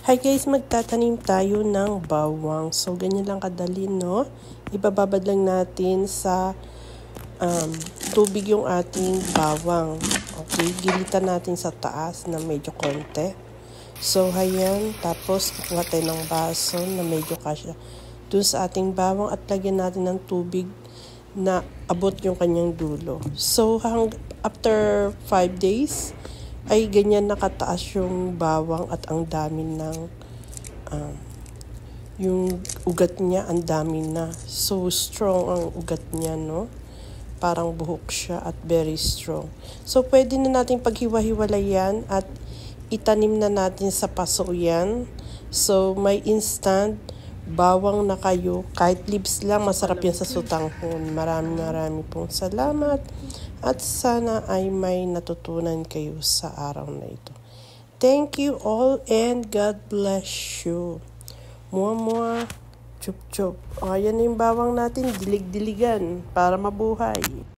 Hi guys, magtatanim tayo ng bawang. So, ganyan lang kadali, no? Ibababad lang natin sa tubig yung ating bawang. Okay, gilitan natin sa taas na medyo konti. So, ayan. Tapos, kukuha tayo ng baso na medyo kasya dun sa ating bawang at lagyan natin ng tubig na abot yung kanyang dulo. So, after 5 days, ay ganyan nakataas yung bawang at ang dami ng yung ugat niya, ang dami na. So strong ang ugat niya, no? Parang buhok siya at very strong. So pwede na natin paghiwa-hiwalay yan at itanim na natin sa paso yan. So may instant bawang na kayo. Kahit leaves lang, masarap yan sa sutanghon. Marami pong salamat. At sana ay may natutunan kayo sa araw na ito. Thank you all and God bless you. Mua, chup. O, ayan yung bawang natin, dilig-diligan para mabuhay.